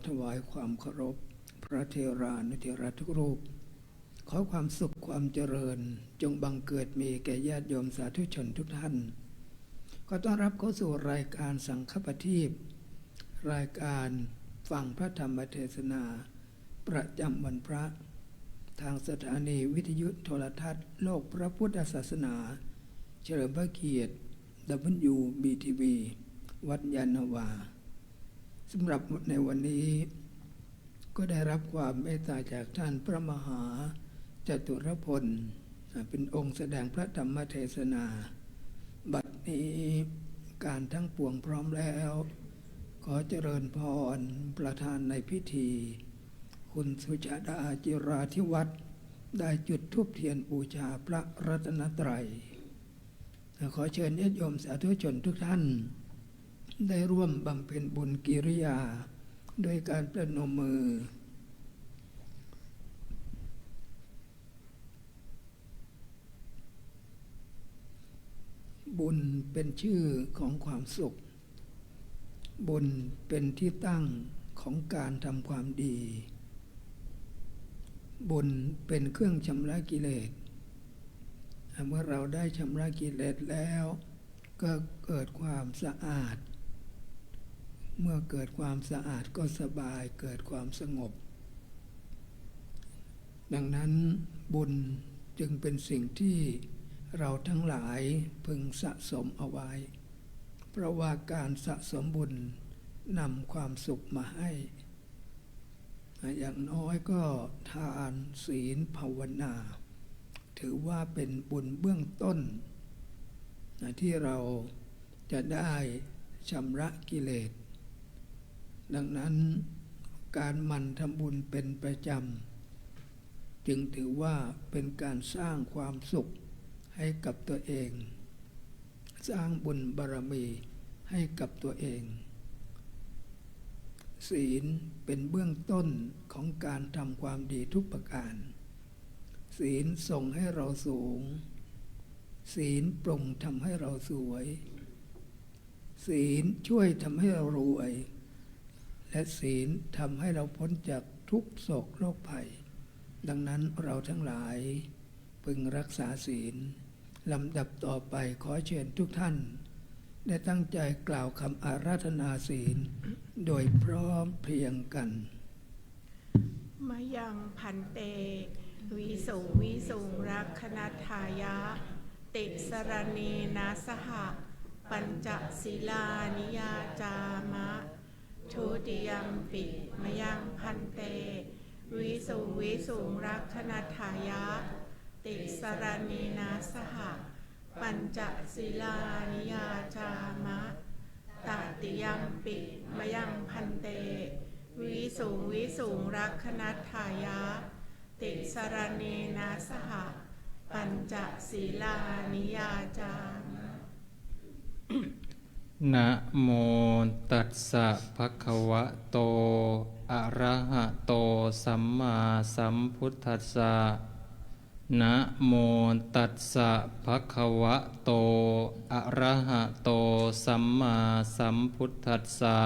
ถวายความเคารพพระเถรานุเถระทุกรูปขอความสุขความเจริญจงบังเกิดมีแก่ญาติโยมสาธุชนทุกท่านขอต้อนรับเข้าสู่รายการสังฆปฏิปรายการฟังพระธรรมเทศนาประจำวันพระทางสถานีวิทยุโทรทัศน์โลกพระพุทธศาสนาเฉลิมพระเกียรติ WBTV วัดยานนาวาสำหรับในวันนี้ก็ได้รับความเมตตาจากท่านพระมหาจตุรพลเป็นองค์แสดงพระธรรมเทศนาบัดนี้การทั้งปวงพร้อมแล้วขอเจริญพรประธานในพิธีคุณสุชาดาจิราธิวัฒน์ได้จุดธูปเทียนบูชาพระรัตนตรัยขอเชิญญาติโยมสาธุชนทุกท่านได้ร่วมบำเพ็ญบุญกิริยาโดยการประนมมือบุญเป็นชื่อของความสุขบุญเป็นที่ตั้งของการทำความดีบุญเป็นเครื่องชำระกิเลสเมื่อเราได้ชำระกิเลสแล้วก็เกิดความสะอาดเมื่อเกิดความสะอาดก็สบายเกิดความสงบดังนั้นบุญจึงเป็นสิ่งที่เราทั้งหลายพึงสะสมเอาไว้เพราะว่าการสะสมบุญนำความสุขมาให้อย่างน้อยก็ทานศีลภาวนาถือว่าเป็นบุญเบื้องต้นที่เราจะได้ชำระกิเลสดังนั้นการหมั่นทำบุญเป็นประจำจึงถือว่าเป็นการสร้างความสุขให้กับตัวเองสร้างบุญบารมีให้กับตัวเองศีลเป็นเบื้องต้นของการทำความดีทุกประการศีลส่งให้เราสูงศีลปรุงทำให้เราสวยศีลช่วยทำให้เรารวยและศีลทำให้เราพ้นจากทุกโศกโรคภัยดังนั้นเราทั้งหลายพึงรักษาศีลลำดับต่อไปขอเชิญทุกท่านได้ตั้งใจกล่าวคำอาราธนาศีลโดยพร้อมเพรียงกันมะยังพันเตวิสุวิสุงรักขณทายะติสรณีนาสหะปัญจศีลานิยาจามะทุติยัมปิมะยังพันเตวิสุวิสุงรักขณทายะติสรณีนาสหะปัญจศีลานิยาจามะตติยัมปิมะยังพันเตวิสุงวิสุงรักขณทายะติสรณีนาสหะปัญจศีลานิยาจามะนะโมตัสสะภะคะวะโตอะระหะโตสัมมาสัมพุทธัสสะนะโมตัสสะภะคะวะโตอะระหะโตสัมมาสัมพุทธัสสะ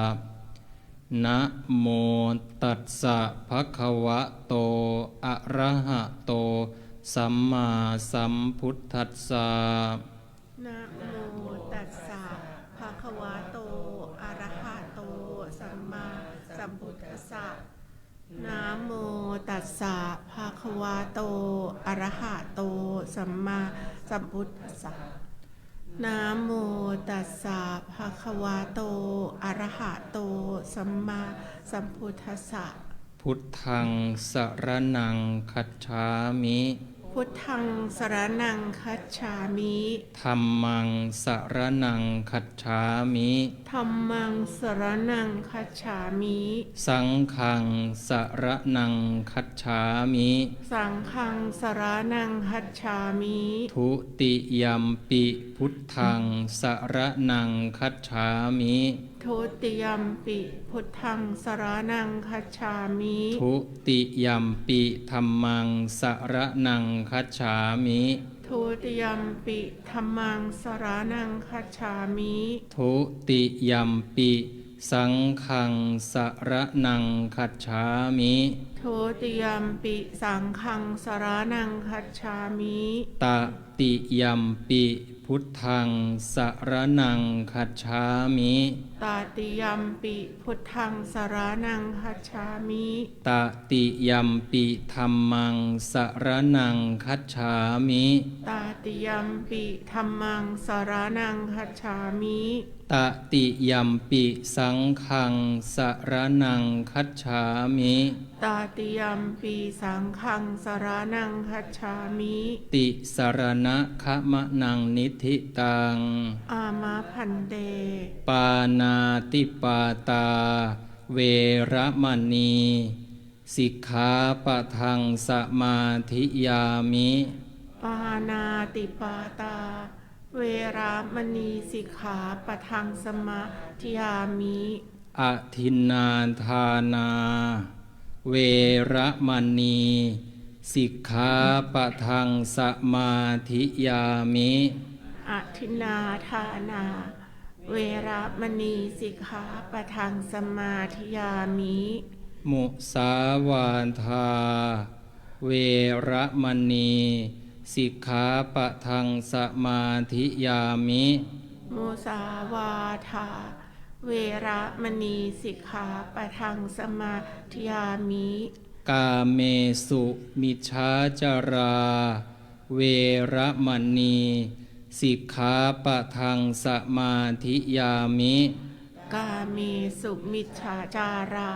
นะโมตัสสะภะคะวะโตอะระหะโตสัมมาสัมพุทธัสสะนะโมตัสสะภะคะวะโตอะระหะโตสัมมาสัมพุทธัสสะนะโมตัสสะภะคะวะโตอะระหะโตสัมมาสัมพุทธัสสะนะโมตัสสะภะคะวะโตอะระหะโตสัมมาสัมพุทธัสสะพุทธังสรณังคัจฉามิพุทธังสรณังคัจฉามิธัมมังสรณังคัจฉามิธัมมังสรณังคัจฉามิสังฆังสรณังคัจฉามิสังฆังสรณังคัจฉามิทุติยัมปิพุทธังสรณังคัจฉามิทุติยัมปิพุทธังสรณังคัจฉามิทุติยัมปิธัมมังสรณังคัจฉามิทุติยัมปิธัมมังสรณังคัจฉามิทุติยัมปิ สังฆังสรณังคัจฉามิ ทุติยัมปิสังฆังสรณังคัจฉามิ ตติยัมปิพุทธังสรณังคัจฉามิ ตติยัมปิพุทธังสรณังคัจฉามิ ตติยัมปิธัมมังสรณังคัจฉามิ ตติยัมปิธัมมังสรณังคัจฉามิ ตติยัมปิสังฆังสรณังคัจฉามิ ตติยัมปีสังฆังสรณังคัจฉามิ ติสรณะขมะนังนิธิตัง อามาพันเต ปานาติปาตา เวระมณีสิกขาปะทังสมาธิยามิ ปานาติปาตา เวรามณีสิกขาปะทังสมาธิยามิ อทินนาทานา เวระมณีสิกขาปะทังสมาธิยามิ อทินนาทานา เวรามณีสิกขาปะทังสมาธิยามิ มุสาวาทา เวระมณีสิกขาปะทังสมาธิยามิ มุสาวาทา เวรมณีสิกขาปะทังสมาธิยามิ กาเมสุมิจฉาจารา เวระมณีสิกขาปะทังสมาธิยามิ กาเมสุมิจฉาจารา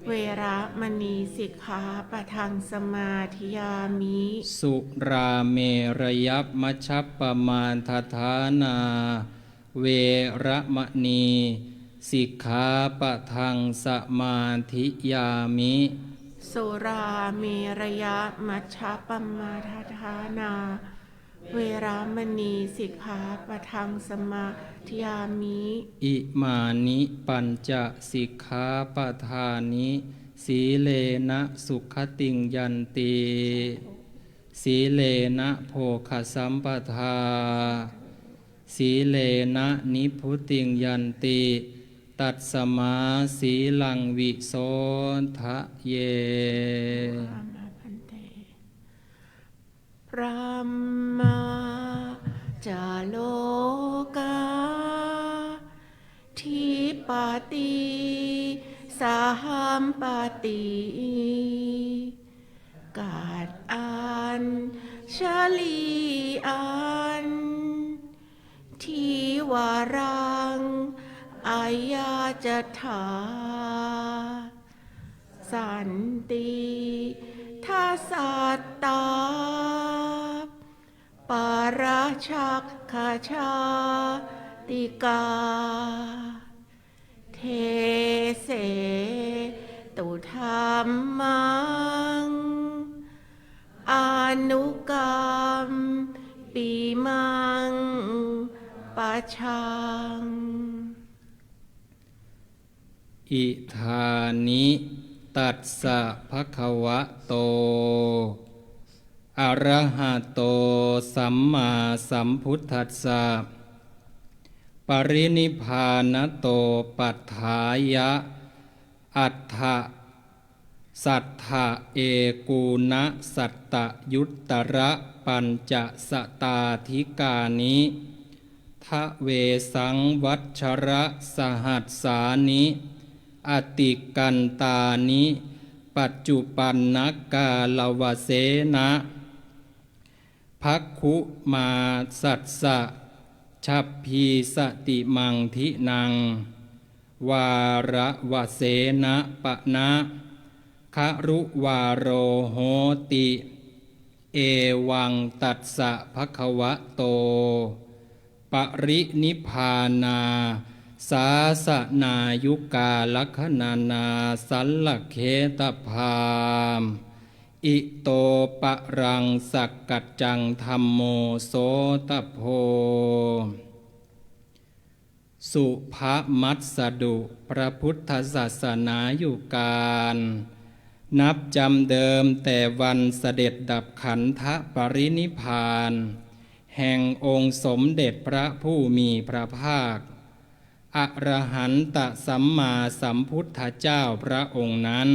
เวรมณีสิกขาปะทังสมาธิยามิ สุราเมรยัพมัชฌัปปมาทฐานา เวระมณีสิกขาปะทังสมาธิยามิ สุราเมรยะมัชฌัปปมาทฐานา เวรมณีสิกขาปะทังสมาธิยามิ อิมานิปัญจสิกขาปทานิสีเลนะสุขติงยันติสีเลนะโภคสัมปทาสีเลนะนิพุติงยันติตัดสมาสีลังวิโสทะเย อามาพันเต พระมาจาโลกาทิปาติสาหัมปาติกาดอันชาลีอันทิวารังอายาจะถาสันติทัสสัตตาปาราชักขชาติกา เทเสตุธรรมังอนุกรรมปีมังปะชัง อิธานิตัสสะภะคะวะโตอะระหะโตสัมมาสัมพุทธัสสะปรินิพพานโตปัฏฐายะอัฏฐสัทธะเอกูณสัตตยุตตระปัญจสตาธิกานิทะเวสังวัชระสหัสสานิอติกันตานิปัจจุปันนกาลวเสนะภักขุมาสัสสะชัพพีสติมังทินังวาระวเสนะปะนะครุวาโรโหติเอวังตัสสะภะคะวะโตปรินิพพานาสาสนายุกาลัคนานาสัลลเคตพามอิโตปะรังสักกัจจังธัมโมโสตโพสุภมัสสดุพระพุทธศาสนาอยู่การนับจำเดิมแต่วันเสด็จดับขันธปรินิพพานแห่งองค์สมเด็จพระผู้มีพระภาค อรหันตสัมมาสัมพุทธเจ้าพระองค์นั้น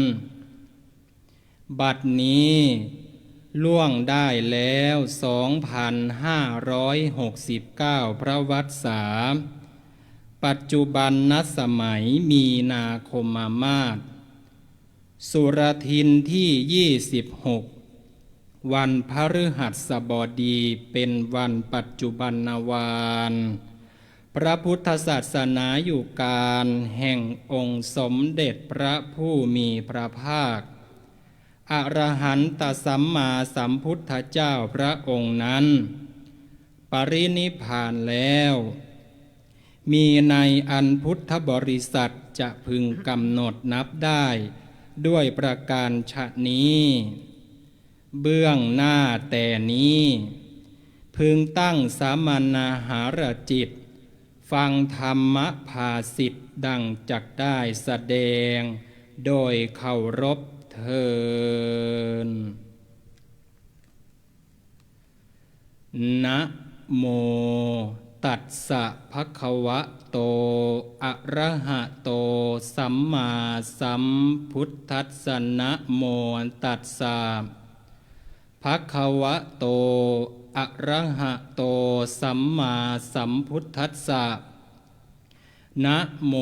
บัดนี้ล่วงได้แล้ว2,569 พระวรรษาปัจจุบันนสมัยมีนาคมมาสสุรทินที่26วันพฤหัสบดีเป็นวันปัจจุบันวาลพระพุทธศาสนาอยู่การแห่งองค์สมเด็จพระผู้มีพระภาคอรหันตสัมมาสัมพุทธเจ้าพระองค์นั้นปรินิพพานแล้วมีในอันพุทธบริษัทจะพึงกำหนดนับได้ด้วยประการฉะนี้เบื้องหน้าแต่นี้พึงตั้งสามัญนาหารจิตฟังธรรมภาสิทธิ์ดังจักได้แสดงโดยเคารพเทินนะโมตัสสะภะคะวะโตอะระหะโตสัมมาสัมพุทธัสสะนะโมตัสสะภะคะวะโตอะระหะโตสัมมาสัมพุทธัสสะนะโม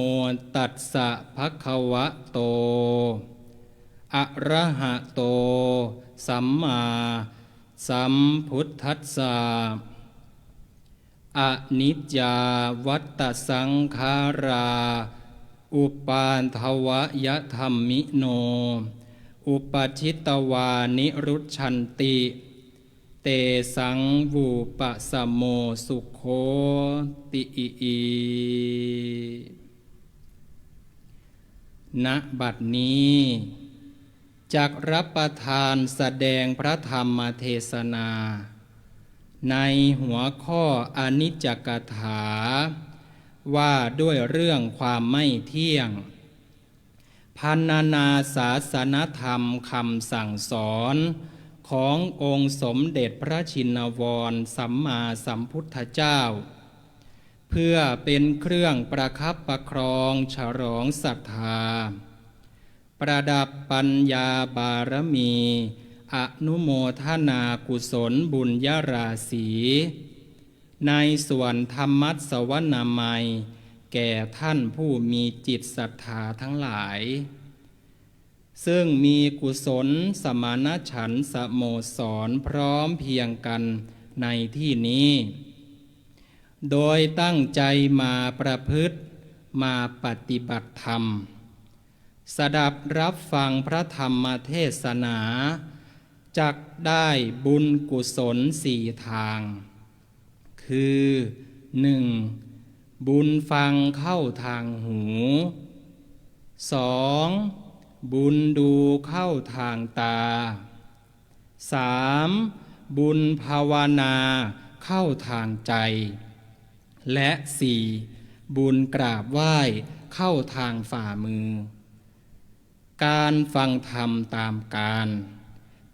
ตัสสะภะคะวะโตอะระหะโตสัมมาสัมพุทธัสสะอนิจจาวัตตสังขาราอุปาทวยธัมมิโนอุปชิตวานิรุชชันติเตสังวูปะสมโมสุโขติอิณบัดนี้จักรับประทานแสดงพระธรรมเทศนาในหัวข้ออนิจจกถาว่าด้วยเรื่องความไม่เที่ยงพรรณนาศาสนธรรมคำสั่งสอนขององค์สมเด็จพระชินวรสัมมาสัมพุทธเจ้าเพื่อเป็นเครื่องประคับประครองฉลองศรัทธาประดับปัญญาบารมีอนุโมทนากุศลบุญญาราศีในส่วนธรรมัสวนามัยแก่ท่านผู้มีจิตศรัทธาทั้งหลายซึ่งมีกุศลสมานฉันท์สโมสรพร้อมเพียงกันในที่นี้โดยตั้งใจมาประพฤติมาปฏิบัติธรรมสดับรับฟังพระธรรมเทศนาจักได้บุญกุศลสี่ทางคือ 1. บุญฟังเข้าทางหู 2. บุญดูเข้าทางตา 3. บุญภาวนาเข้าทางใจและ 4. บุญกราบไหว้เข้าทางฝ่ามือการฟังธรรมตามการ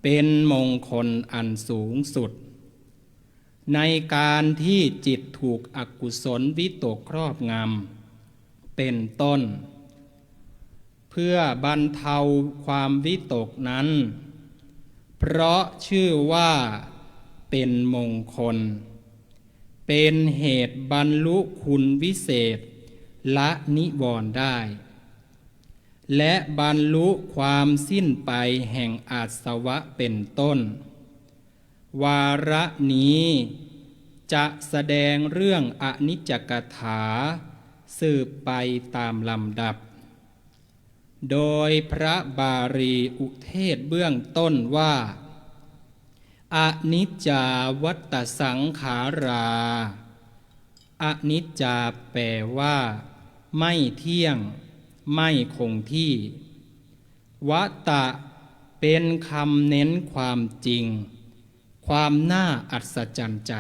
เป็นมงคลอันสูงสุดในการที่จิตถูกอกุศลวิตกครอบงำเป็นต้นเพื่อบรรเทาความวิตกนั้นเพราะชื่อว่าเป็นมงคลเป็นเหตุบรรลุคุณวิเศษละนิวรณ์ได้และบรรลุความสิ้นไปแห่งอาสวะเป็นต้นวาระนี้จะแสดงเรื่องอนิจจกถาสืบไปตามลำดับโดยพระบาลีอุเทศเบื้องต้นว่าอนิจจาวัตตสังขาราอนิจจาแปลว่าไม่เที่ยงไม่คงที่วัตตะเป็นคำเน้นความจริงความน่าอัศจรรย์ใจ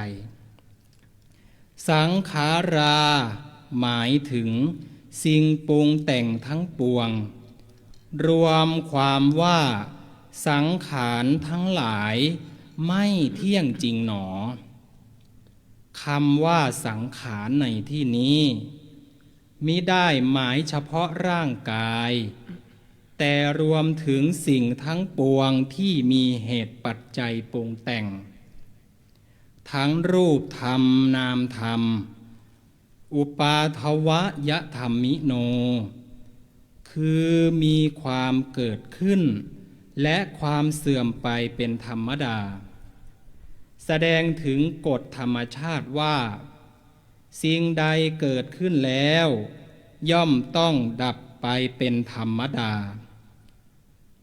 สังขาราหมายถึงสิ่งปรุงแต่งทั้งปวงรวมความว่าสังขารทั้งหลายไม่เที่ยงจริงหนอคำว่าสังขารในที่นี้ มิได้หมายเฉพาะร่างกายแต่รวมถึงสิ่งทั้งปวงที่มีเหตุปัจจัยปรุงแต่งทั้งรูปธรรมนามธรรมอุปาทวยธรรมิโนคือมีความเกิดขึ้นและความเสื่อมไปเป็นธรรมดาแสดงถึงกฎธรรมชาติว่าสิ่งใดเกิดขึ้นแล้วย่อมต้องดับไปเป็นธรรมดา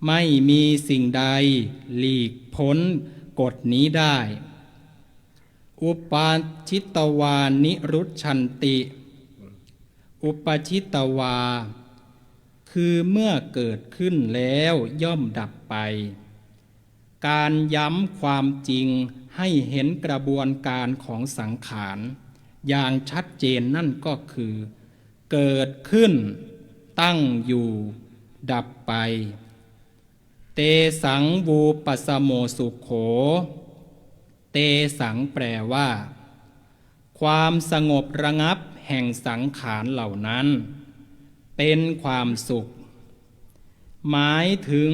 ไม่มีสิ่งใดหลีกพ้นกฎนี้ได้อุปาชิตวานิรุชชันติอุปชิตวาคือเมื่อเกิดขึ้นแล้วย่อมดับไปการย้ำความจริงให้เห็นกระบวนการของสังขารอย่างชัดเจนนั่นก็คือเกิดขึ้นตั้งอยู่ดับไปเตสังวูปัสสโมสุโขเตสังแปลว่าความสงบระงับแห่งสังขารเหล่านั้นเป็นความสุขหมายถึง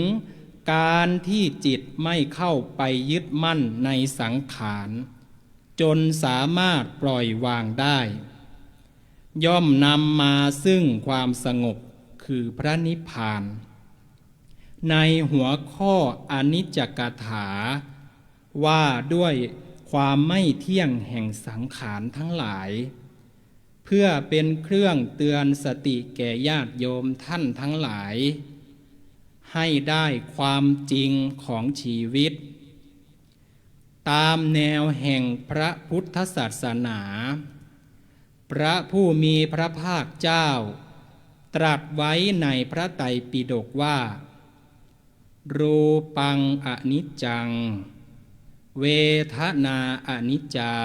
การที่จิตไม่เข้าไปยึดมั่นในสังขารจนสามารถปล่อยวางได้ย่อมนำมาซึ่งความสงบคือพระนิพพานในหัวข้ออนิจจกถาว่าด้วยความไม่เที่ยงแห่งสังขารทั้งหลายเพื่อเป็นเครื่องเตือนสติแก่ญาติโยมท่านทั้งหลายให้ได้ความจริงของชีวิตตามแนวแห่งพระพุทธศาสนาพระผู้มีพระภาคเจ้าตรัสไว้ในพระไตรปิฎกว่ารูปังอนิจจังเวทนาอนิจจา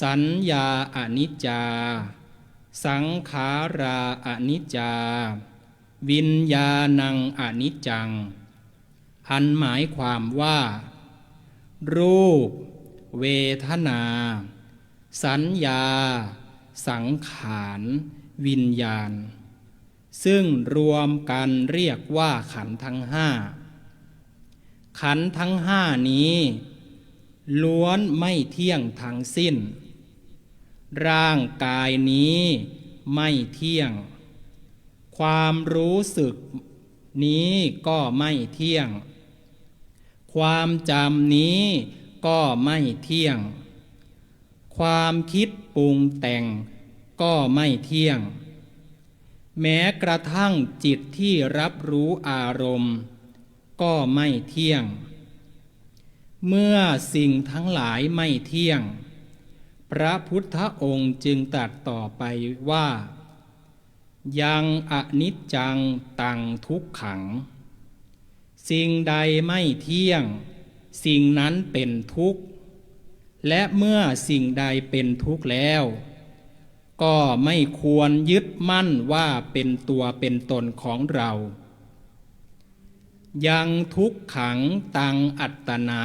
สัญญาอนิจจาสังขาราอนิจจาวิญญาณังอนิจจังอันหมายความว่ารูปเวทนาสัญญาสังขารวิญญาณซึ่งรวมกันเรียกว่าขันธ์ทั้งห้าขันธ์ทั้งห้านี้ล้วนไม่เที่ยงทั้งสิ้นร่างกายนี้ไม่เที่ยงความรู้สึกนี้ก็ไม่เที่ยงความจำนี้ก็ไม่เที่ยงความคิดปรุงแต่งก็ไม่เที่ยงแม้กระทั่งจิตที่รับรู้อารมณ์ก็ไม่เที่ยงเมื่อสิ่งทั้งหลายไม่เที่ยงพระพุทธองค์จึงตรัสต่อไปว่ายังอนิจจังตังทุกขังสิ่งใดไม่เที่ยงสิ่งนั้นเป็นทุกข์และเมื่อสิ่งใดเป็นทุกข์แล้วก็ไม่ควรยึดมั่นว่าเป็นตัวเป็นตนของเรายังทุกขังตังอัตตนา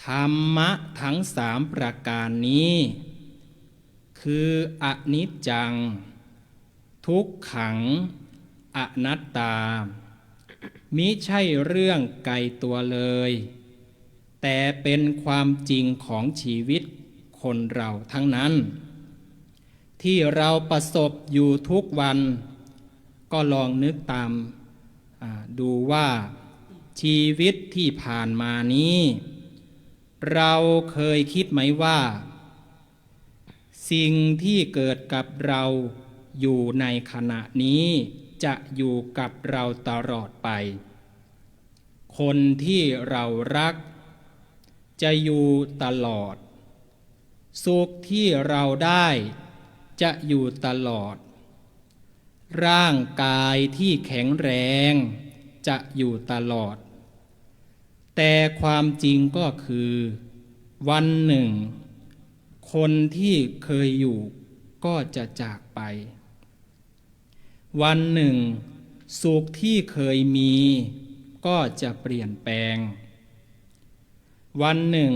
ธรรมะทั้งสามประการนี้คืออนิจจังทุกขังอนัตตามิใช่เรื่องไกลตัวเลยแต่เป็นความจริงของชีวิตคนเราทั้งนั้นที่เราประสบอยู่ทุกวันก็ลองนึกตามดูว่าชีวิตที่ผ่านมานี้เราเคยคิดไหมว่าสิ่งที่เกิดกับเราอยู่ในขณะนี้จะอยู่กับเราตลอดไปคนที่เรารักจะอยู่ตลอดสุขที่เราได้จะอยู่ตลอดร่างกายที่แข็งแรงจะอยู่ตลอดแต่ความจริงก็คือวันหนึ่งคนที่เคยอยู่ก็จะจากไปวันหนึ่งสุขที่เคยมีก็จะเปลี่ยนแปลงวันหนึ่ง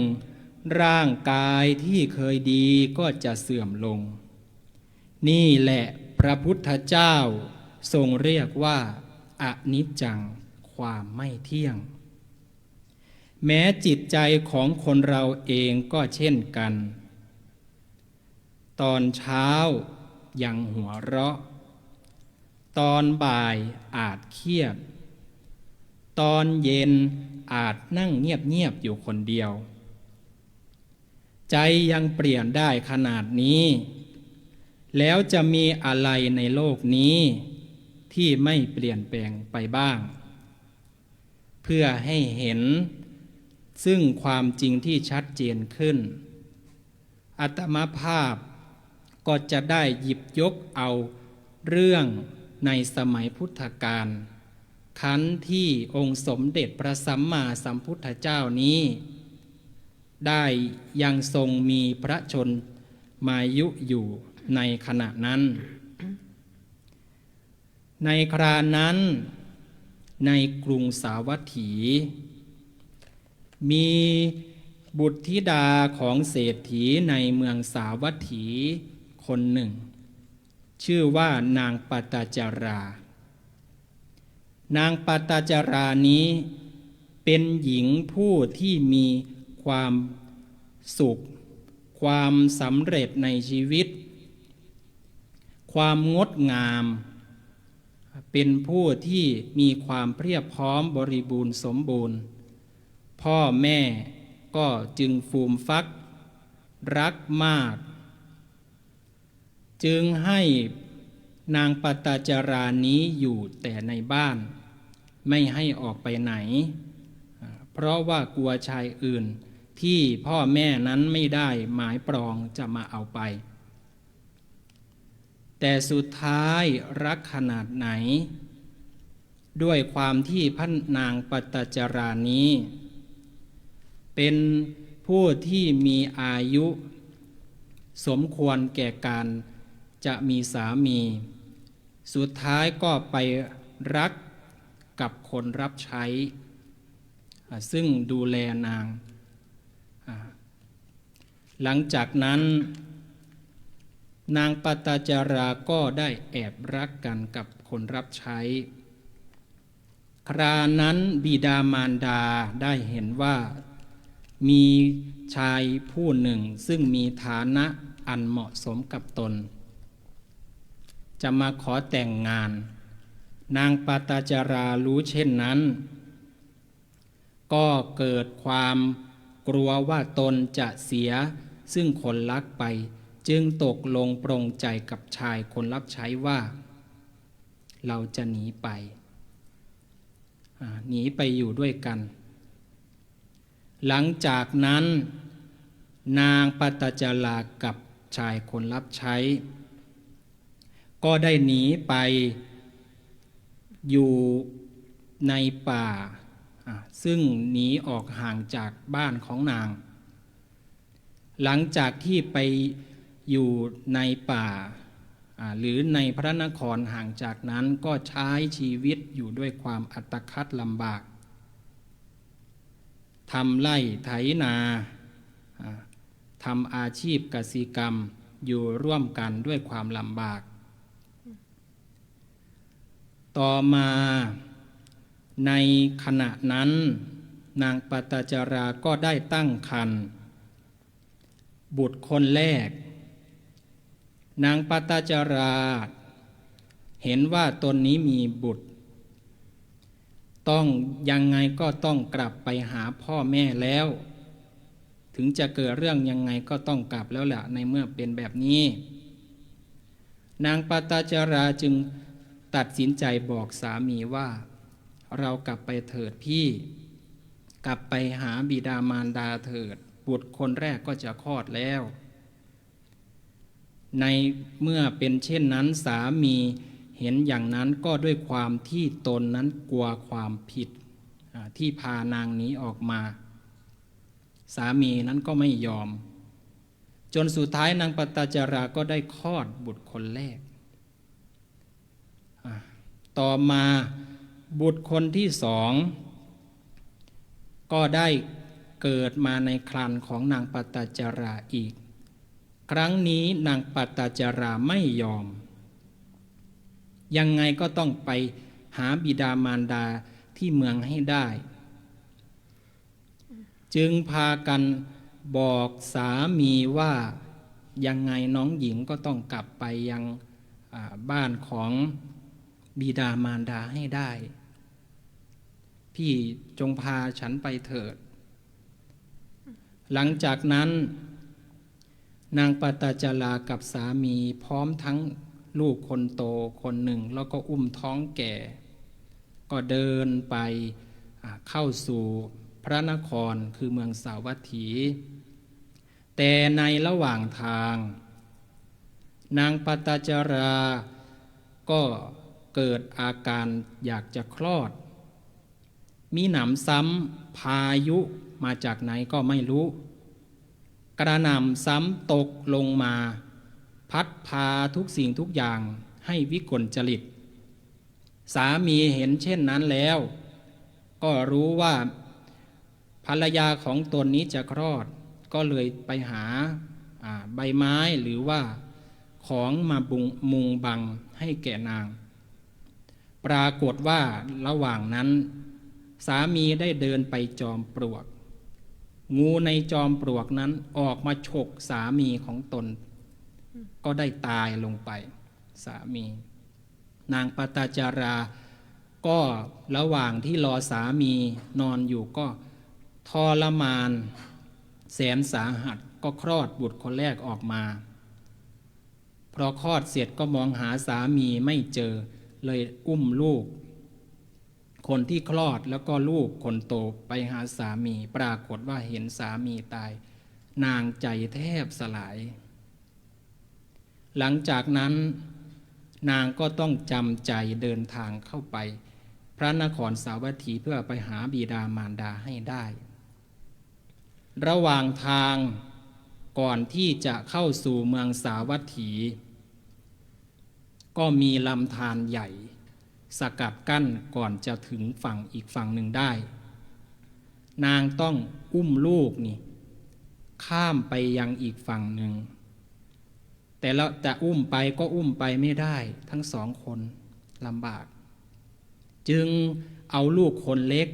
ร่างกายที่เคยดีก็จะเสื่อมลง นี่แหละพระพุทธเจ้าทรงเรียกว่าอนิจจังความไม่เที่ยงแม้จิตใจของคนเราเองก็เช่นกันตอนเช้ายังหัวเราะตอนบ่ายอาจเครียดตอนเย็นอาจนั่งเงียบๆอยู่คนเดียวใจยังเปลี่ยนได้ขนาดนี้แล้วจะมีอะไรในโลกนี้ที่ไม่เปลี่ยนแปลงไปบ้างเพื่อให้เห็นซึ่งความจริงที่ชัดเจนขึ้นอาตมาภาพก็จะได้หยิบยกเอาเรื่องในสมัยพุทธกาลครั้นที่องค์สมเด็จพระสัมมาสัมพุทธเจ้านี้ได้ยังทรงมีพระชนมายุอยู่ในขณะนั้นในครานั้นในกรุงสาวัตถีมีบุตรธิดาของเศรษฐีในเมืองสาวัตถีคนหนึ่งชื่อว่านางปตจารานางปตจารานี้เป็นหญิงผู้ที่มีความสุขความสำเร็จในชีวิตความงดงามเป็นผู้ที่มีความเพรียบพร้อมบริบูรณ์สมบูรณ์พ่อแม่ก็จึงฟูมฟักรักมากจึงให้นางปตจารานี้อยู่แต่ในบ้านไม่ให้ออกไปไหนเพราะว่ากลัวชายอื่นที่พ่อแม่นั้นไม่ได้หมายปรองจะมาเอาไปแต่สุดท้ายรักขนาดไหนด้วยความที่พระนางปตจารานี้เป็นผู้ที่มีอายุสมควรแก่การจะมีสามีสุดท้ายก็ไปรักกับคนรับใช้ซึ่งดูแลนางหลังจากนั้นนางปตจาราก็ได้แอบรักกันกับคนรับใช้ครานั้นบิดามารดาได้เห็นว่ามีชายผู้หนึ่งซึ่งมีฐานะอันเหมาะสมกับตนจะมาขอแต่งงานนางปตจารารู้เช่นนั้นก็เกิดความกลัวว่าตนจะเสียซึ่งคนรักไปจึงตกลงปรงใจกับชายคนรับใช้ว่าเราจะหนีไปอยู่ด้วยกันหลังจากนั้นนางปตจารากับชายคนรับใช้ก็ได้หนีไปอยู่ในป่าซึ่งหนีออกห่างจากบ้านของนางหลังจากที่ไปอยู่ในป่าหรือในพระนครห่างจากนั้นก็ใช้ชีวิตอยู่ด้วยความอัตคัดลำบากทำไร่ไถนาทำอาชีพกสิกรรมอยู่ร่วมกันด้วยความลำบากต่อมาในขณะนั้นนางปตจาราก็ได้ตั้งครรภ์บุตรคนแรกนางปตจาราเห็นว่าตนนี้มีบุตรต้องยังไงก็ต้องกลับไปหาพ่อแม่แล้วถึงจะเกิดเรื่องยังไงก็ต้องกลับแล้วแหละในเมื่อเป็นแบบนี้นางปตจาราจึงตัดสินใจบอกสามีว่าเรากลับไปเถิดพี่กลับไปหาบิดามารดาเถิดบุตรคนแรกก็จะคลอดแล้วในเมื่อเป็นเช่นนั้นสามีเห็นอย่างนั้นก็ด้วยความที่ตนนั้นกลัวความผิดที่พานางนี้ออกมาสามีนั้นก็ไม่ยอมจนสุดท้ายนางปตจาราก็ได้คลอดบุตรคนแรกต่อมาบุตรคนที่สองก็ได้เกิดมาในครรภ์ของนางปตจาราอีก ครั้งนี้นางปัตตจาราไม่ยอมยังไงก็ต้องไปหาบิดามารดาที่เมืองให้ได้จึงพากันบอกสามีว่ายังไงน้องหญิงก็ต้องกลับไปยังบ้านของบิดามารดาให้ได้พี่จงพาฉันไปเถิดหลังจากนั้นนางปัตตจารากับสามีพร้อมทั้งลูกคนโตคนหนึ่งแล้วก็อุ้มท้องแก่ก็เดินไปเข้าสู่พระนครคือเมืองสาวัตถีแต่ในระหว่างทางนางปัตตจาราก็เกิดอาการอยากจะคลอดมีหนำซ้ำพายุมาจากไหนก็ไม่รู้กระหน่ำซ้ำตกลงมาพัดพาทุกสิ่งทุกอย่างให้วิกลจริตสามีเห็นเช่นนั้นแล้วก็รู้ว่าภรรยาของตนนี้จะคลอดก็เลยไปหาใบไม้หรือว่าของมามุงบังให้แก่นางปรากฏว่าระหว่างนั้นสามีได้เดินไปจอมปลวกงูในจอมปลวกนั้นออกมาฉกสามีของตนก็ได้ตายลงไปสามีนางปัตตจาราก็ระหว่างที่รอสามีนอนอยู่ก็ทรมานแสนสาหัสก็คลอดบุตรคนแรกออกมาพอคลอดเสร็จก็มองหาสามีไม่เจอเลยอุ้มลูกคนที่คลอดแล้วก็ลูกคนโตไปหาสามีปรากฏว่าเห็นสามีตายนางใจแทบสลายหลังจากนั้นนางก็ต้องจำใจเดินทางเข้าไปพระนครสาวัตถีเพื่อไปหาบิดามารดาให้ได้ระหว่างทางก่อนที่จะเข้าสู่เมืองสาวัตถีก็มีลำธารใหญ่สกัดกั้นก่อนจะถึงฝั่งอีกฝั่งหนึ่งได้นางต้องอุ้มลูกนี่ข้ามไปยังอีกฝั่งหนึ่งแต่ละจะอุ้มไปก็อุ้มไปไม่ได้ทั้งสองคนลำบากจึงเอาลูกคนเล็ก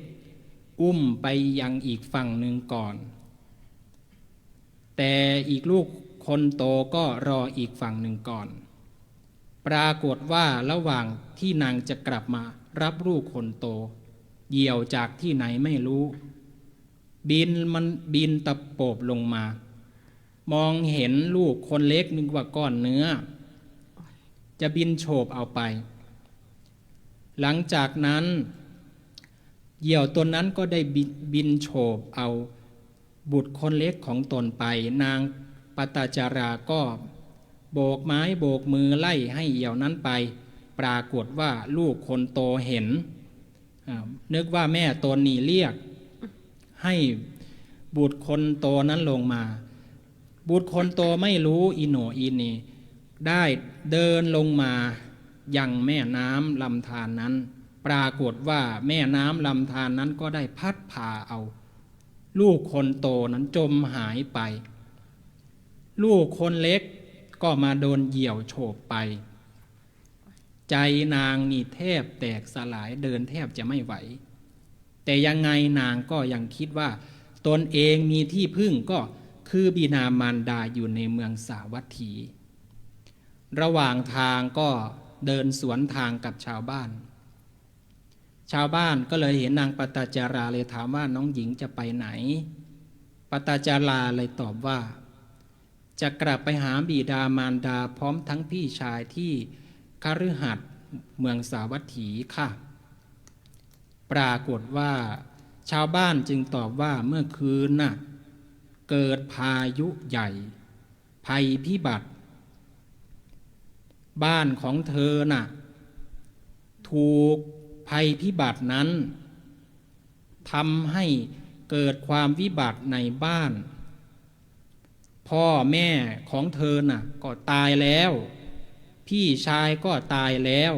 อุ้มไปยังอีกฝั่งหนึ่งก่อนแต่อีกลูกคนโตก็รออีกฝั่งหนึ่งก่อนปรากฏว่าระหว่างที่นางจะกลับมารับลูกคนโตเหยี่ยวจากที่ไหนไม่รู้บินตะโปบลงมามองเห็นลูกคนเล็กนึกว่าก้อนเนื้อจะบินโฉบเอาไปหลังจากนั้นเหยี่ยวตนนั้นก็ได้บินโฉบเอาบุตรคนเล็กของตนไปนางปัตตจาราก็โบกไม้โบกมือไล่ให้เหยี่ยวนั้นไปปรากฏว่าลูกคนโตเห็นนึกว่าแม่ตนนี่เรียกให้บุตรคนโตนั้นลงมาบุตรคนโตไม่รู้อีโหนอีนี่ได้เดินลงมายังแม่น้ำลำธารนั้นปรากฏว่าแม่น้ำลำธารนั้นก็ได้พัดพาเอาลูกคนโตนั้นจมหายไปลูกคนเล็กก็มาโดนเหยี่ยวโฉบไปใจนางนี่แทบแตกสลายเดินแทบจะไม่ไหวแต่ยังไงนางก็ยังคิดว่าตนเองมีที่พึ่งก็คือบิดามารดาอยู่ในเมืองสาวัตถีระหว่างทางก็เดินสวนทางกับชาวบ้านก็เลยเห็นนางปัตตจาราเลยถามว่าน้องหญิงจะไปไหนปัตตจาราเลยตอบว่าจะกลับไปหาบิดามารดาพร้อมทั้งพี่ชายที่คฤหัสถ์เมืองสาวัตถีค่ะปรากฏว่าชาวบ้านจึงตอบว่าเมื่อคืนน่ะเกิดพายุใหญ่ภัยพิบัติบ้านของเธอน่ะถูกภัยพิบัตินั้นทำให้เกิดความวิบัติในบ้านพ่อแม่ของเธอน่ะก็ตายแล้วพี่ชายก็ตายแล้ว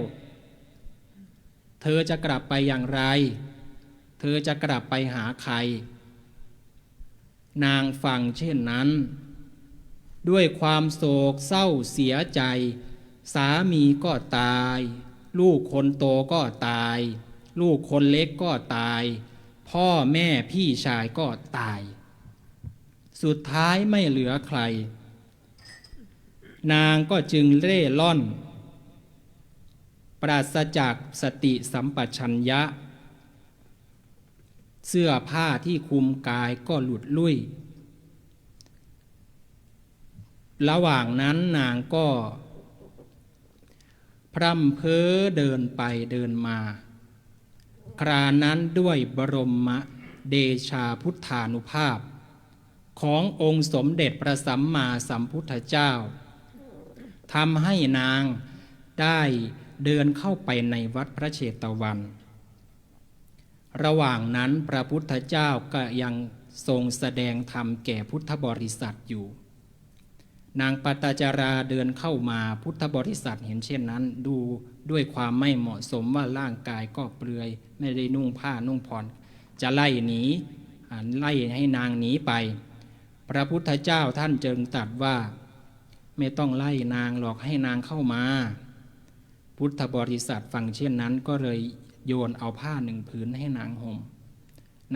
เธอจะกลับไปอย่างไรเธอจะกลับไปหาใครนางฟังเช่นนั้น ด้วยความโศกเศร้าเสียใจสามีก็ตายลูกคนโตก็ตายลูกคนเล็กก็ตายพ่อแม่พี่ชายก็ตายสุดท้ายไม่เหลือใครนางก็จึงเร่ร่อนปราศจากสติสัมปชัญญะเสื้อผ้าที่คลุมกายก็หลุดลุ่ยระหว่างนั้นนางก็พร่ำเพ้อเดินไปเดินมาครานั้นด้วยบรมเดชาพุทธานุภาพขององค์สมเด็จพระสัมมาสัมพุทธเจ้าทำให้นางได้เดินเข้าไปในวัดพระเชตวันระหว่างนั้นพระพุทธเจ้าก็ยังทรงแสดงธรรมแก่พุทธบริษัทอยู่นางปตจาราเดินเข้ามาพุทธบริษัทเห็นเช่นนั้นดูด้วยความไม่เหมาะสมว่าร่างกายก็เปลือยไม่ได้นุ่งผ้านุ่งผ่อนจะไล่หนีไล่ให้นางหนีไปพระพุทธเจ้าท่านจึงตรัสว่าไม่ต้องไล่นางหรอกให้นางเข้ามาพุทธบริษัทฟังเช่นนั้นก็เลยโยนเอาผ้าหนึ่งผืนให้นางห่ม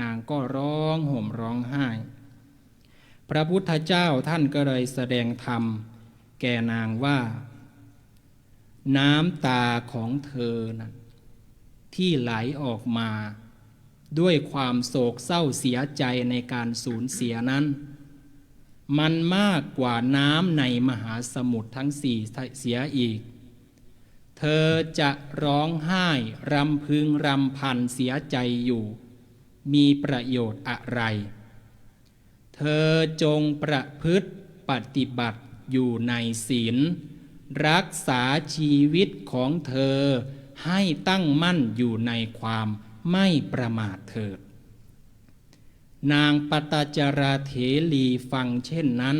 นางก็ร้องห่มร้องไห้พระพุทธเจ้าท่านก็เลยแสดงธรรมแก่นางว่าน้ำตาของเธอนั้นที่ไหลออกมาด้วยความโศกเศร้าเสียใจในการสูญเสียนั้นมันมากกว่าน้ำในมหาสมุทรทั้งสี่เสียอีกเธอจะร้องไห้รำพึงรำพันเสียใจอยู่มีประโยชน์อะไรเธอจงประพฤติปฏิบัติอยู่ในศีลรักษาชีวิตของเธอให้ตั้งมั่นอยู่ในความไม่ประมาทเถิดนางปตจาราเถรีฟังเช่นนั้น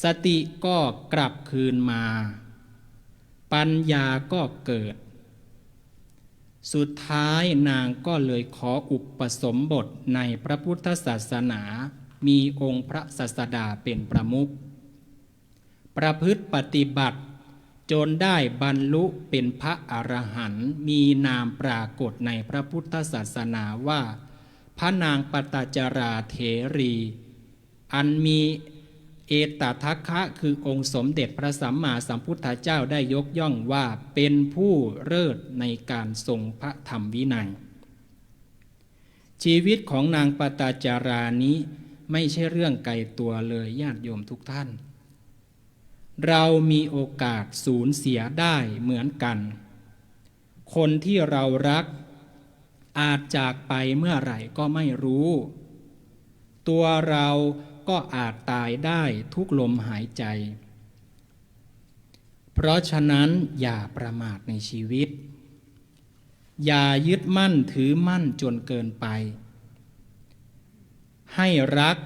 สติก็กลับคืนมาปัญญาก็เกิดสุดท้ายนางก็เลยขออุปสมบทในพระพุทธศาสนามีองค์พระศาสดาเป็นประมุขประพฤติปฏิบัติจนได้บรรลุเป็นพระอรหันต์มีนามปรากฏในพระพุทธศาสนาว่าพระนางปตจาราเถรีอันมีเอตทัคคะคือองค์สมเด็จพระสัมมาสัมพุทธเจ้าได้ยกย่องว่าเป็นผู้เลิศในการทรงพระธรรมวินัยชีวิตของนางปตจารานี้ไม่ใช่เรื่องไกลตัวเลยญาติโยมทุกท่านเรามีโอกาสสูญเสียได้เหมือนกันคนที่เรารักอาจจากไปเมื่อไหร่ก็ไม่รู้ตัวเราก็อาจตายได้ทุกลมหายใจเพราะฉะนั้นอย่าประมาทในชีวิตอย่ายึดมั่นถือมั่นจนเกินไปให้รัก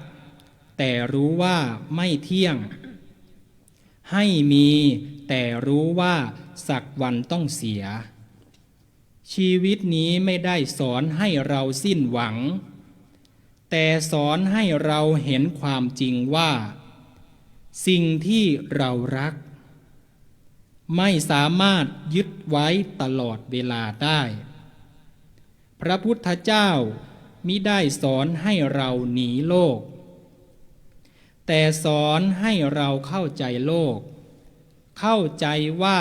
แต่รู้ว่าไม่เที่ยงให้มีแต่รู้ว่าสักวันต้องเสียชีวิตนี้ไม่ได้สอนให้เราสิ้นหวังแต่สอนให้เราเห็นความจริงว่าสิ่งที่เรารักไม่สามารถยึดไว้ตลอดเวลาได้พระพุทธเจ้ามิได้สอนให้เราหนีโลกแต่สอนให้เราเข้าใจโลกเข้าใจว่า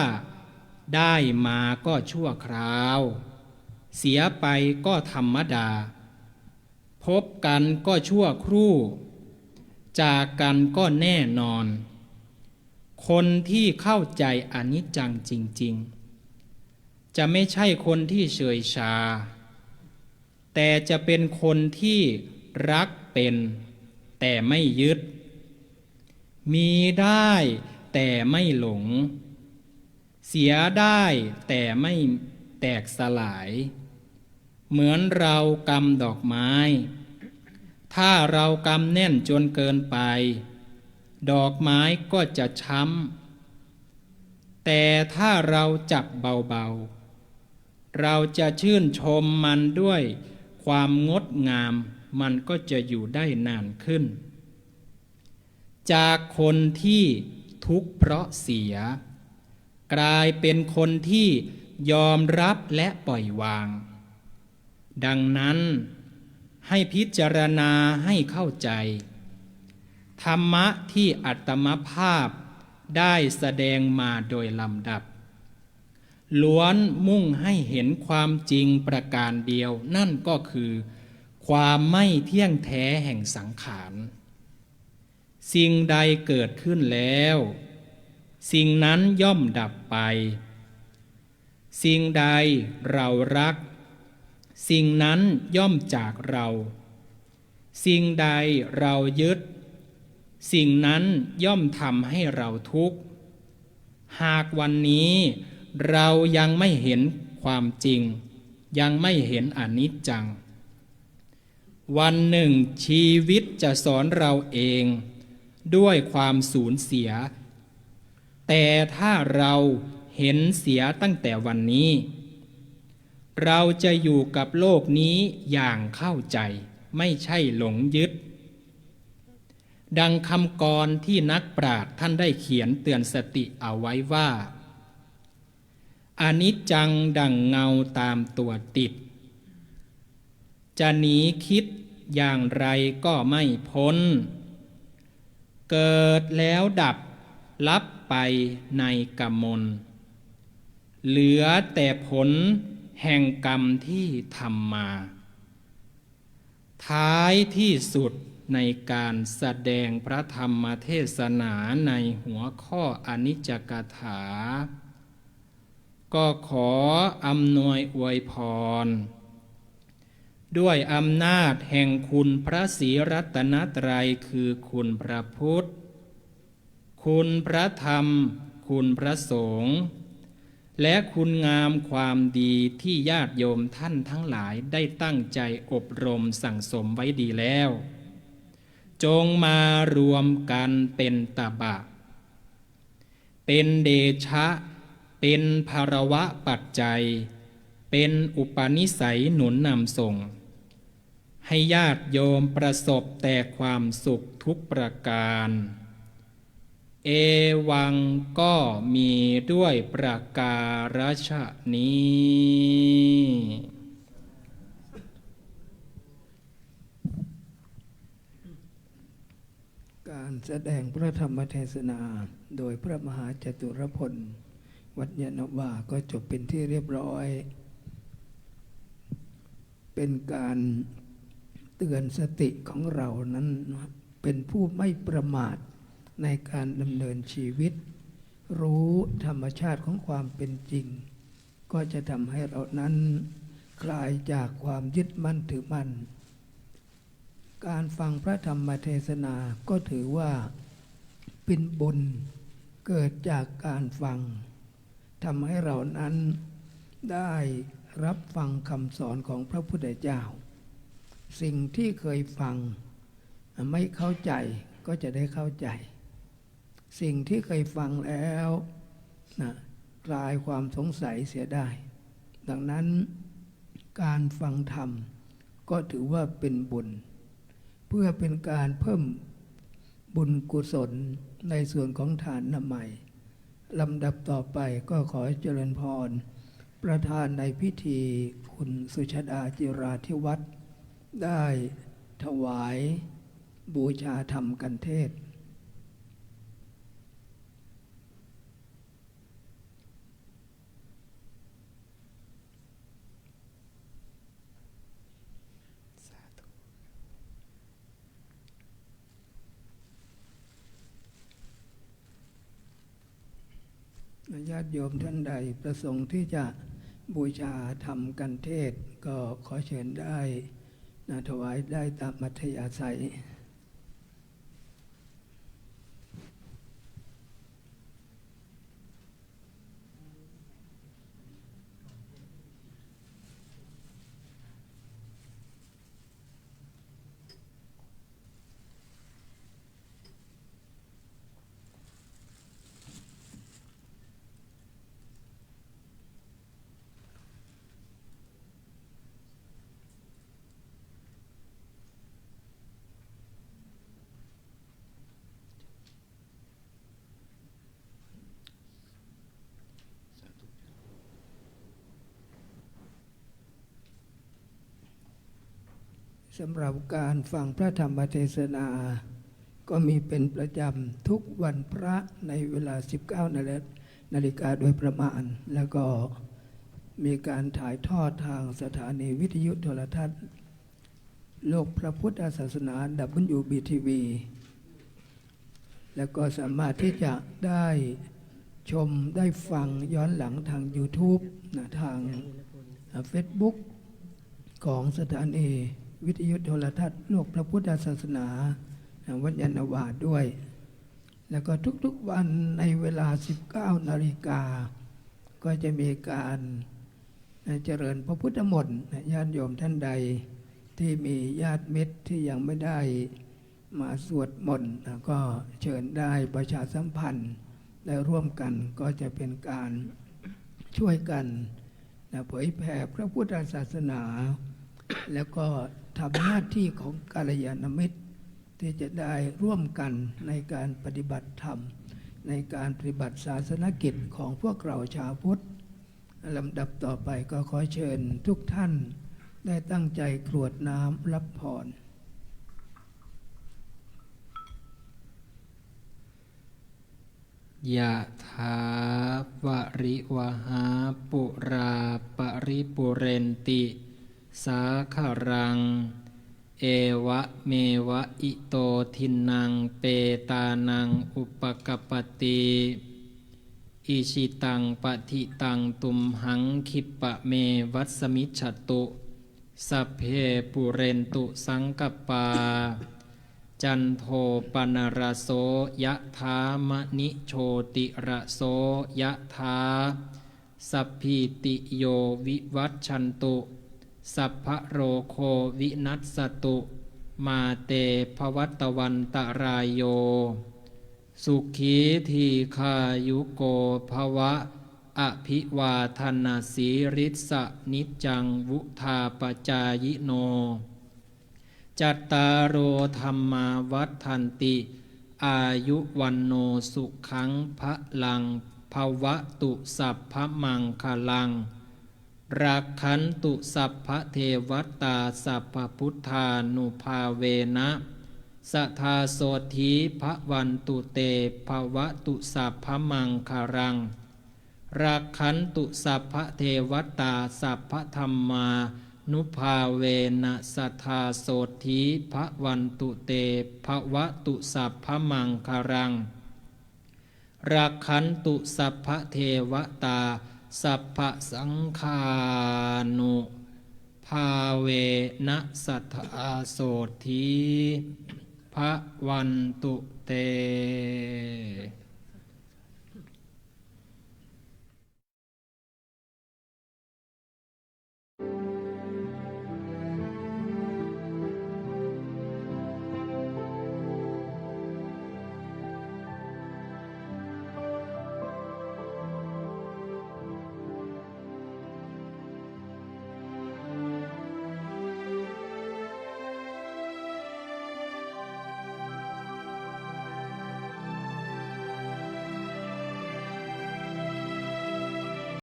ได้มาก็ชั่วคราวเสียไปก็ธรรมดาพบกันก็ชั่วครู่จากกันก็แน่นอนคนที่เข้าใจอนิจจังจริงๆจะไม่ใช่คนที่เฉยชาแต่จะเป็นคนที่รักเป็นแต่ไม่ยึดมีได้แต่ไม่หลงเสียได้แต่ไม่แตกสลายเหมือนเรากำดอกไม้ถ้าเรากำแน่นจนเกินไปดอกไม้ก็จะช้ำแต่ถ้าเราจับเบาๆเราจะชื่นชมมันด้วยความงดงามมันก็จะอยู่ได้นานขึ้น จากคนที่ทุกข์เพราะเสียกลายเป็นคนที่ยอมรับและปล่อยวางดังนั้นให้พิจารณาให้เข้าใจธรรมะที่อัตมภาพได้แสดงมาโดยลำดับล้วนมุ่งให้เห็นความจริงประการเดียวนั่นก็คือความไม่เที่ยงแท้แห่งสังขารสิ่งใดเกิดขึ้นแล้วสิ่งนั้นย่อมดับไปสิ่งใดเรารักสิ่งนั้นย่อมจากเราสิ่งใดเรายึดสิ่งนั้นย่อมทำให้เราทุกข์หากวันนี้เรายังไม่เห็นความจริงยังไม่เห็นอนิจจังวันหนึ่งชีวิตจะสอนเราเองด้วยความสูญเสียแต่ถ้าเราเห็นเสียตั้งแต่วันนี้เราจะอยู่กับโลกนี้อย่างเข้าใจไม่ใช่หลงยึดดังคำกรที่นักปราชญ์ท่านได้เขียนเตือนสติเอาไว้ว่าอนิจจังดั่งเงาตามตัวติดจะหนีคิดอย่างไรก็ไม่พ้นเกิดแล้วดับลับไปในกมลเหลือแต่ผลแห่งกรรมที่ทำมาท้ายที่สุดในการแสดงพระธรรมเทศนาในหัวข้ออนิจจกถาก็ขออำนวยอวยพรด้วยอำนาจแห่งคุณพระศรีรัตนตรัยคือคุณพระพุทธคุณพระธรรมคุณพระสงฆ์และคุณงามความดีที่ญาติโยมท่านทั้งหลายได้ตั้งใจอบรมสั่งสมไว้ดีแล้วจงมารวมกันเป็นตบะเป็นเดชะเป็นภรวะปัจจัยเป็นอุปนิสัยหนุนนำส่งให้ญาติโยมประสบแต่ความสุขทุกประการเอวังก็มีด้วยประการฉะนี้การแสดงพระธรรมเทศนาโดยพระมหาจตุรพลวัดยานวาก็จบเป็นที่เรียบร้อยเป็นการเตือนสติของเรานั้นเป็นผู้ไม่ประมาทในการดำเนินชีวิตรู้ธรรมชาติของความเป็นจริงก็จะทำให้เรานั้นคลายจากความยึดมั่นถือมั่นการฟังพระธรรมเทศนาก็ถือว่าเป็นบุญเกิดจากการฟังทำให้เรานั้นได้รับฟังคำสอนของพระพุทธเจ้าสิ่งที่เคยฟังไม่เข้าใจก็จะได้เข้าใจสิ่งที่เคยฟังแล้วคลายความสงสัยเสียได้ดังนั้นการฟังธรรมก็ถือว่าเป็นบุญเพื่อเป็นการเพิ่มบุญกุศลในส่วนของฐานนามัยลำดับต่อไปก็ขอเจริญพรประธานในพิธีคุณสุชาดาจิราธิวัฒน์ได้ถวายบูชาธรรมกันเทศญาติโยมท่านใดประสงค์ที่จะบูชาธรรมกันเทศก็ขอเชิญได้ถวายได้ตามมัธยาศัย สำหรับการฟังพระธรรมเทศนาก็มีเป็นประจำทุกวันพระในเวลา 19 นาฬิกาโดยประมาณแล้วก็มีการถ่ายทอดทางสถานีวิทยุโทรทัศน์โลกพระพุทธศาสนา WBTV แล้วก็สามารถที่จะได้ชมได้ฟังย้อนหลังทาง YouTube ทาง Facebook ของสถานีวิทยุโทรทัศน์โลกพระพุทธศาสนาวัดยานนาวาด้วยแล้วก็ทุกๆวันในเวลา 19 นาฬิกาก็จะมีการเจริญพระพุทธมนต์ญาติโยมท่านใดที่มีญาติมิตรที่ยังไม่ได้มาสวดมนต์ก็เชิญได้ประชาสัมพันธ์ได้ร่วมกันก็จะเป็นการช่วยกันเผยแผ่พระพุทธศาสนาแล้วก็ทำหน้าที่ของกัลยาณมิตรที่จะได้ร่วมกันในการปฏิบัติธรรมในการปฏิบัติศาสนกิจของพวกเราชาวพุทธลำดับต่อไปก็ขอเชิญทุกท่านได้ตั้งใจกรวดน้ำรับพรยะถาวะริวหาปุราปริปุเรนติสาคารังเอวะเมวะอิโตทินังเปตานังอุปกปปติอิชิตังปฏิตังตุมหังคิปะเมวัสมิจฉตุสัพเพปุเรนตุสังกปาจันโทปนรโสยะถามณิโชติระโสยะถาสัพพิติโยวิวัชชันตุสัพพะโรโควินัสสตุมาเตภวัตวันตรายโยสุขีทีคายุโกภวะอภิวาทนาสีริสะนิจจังวุธาปจายโนจัตตารโอธรรมาวัฏันติอายุวันโนสุขังพะลังภวะตุสัพพมังคลังรักขันตุสัพพเทวตาสัพพพุทธานุภาเวนะสัทธาโสธีภวันตุเตภวะตุสัพพมังคลังรักขันตุสัพพเทวตาสัพพธัมมานุภาเวนะสัทธาโสธีภวันตุเตภวะตุสัพพมังคลังรักขันตุสัพพเทวตาสัพพสังฆานุภาเวนะสัทธาโสธีภวันตุเต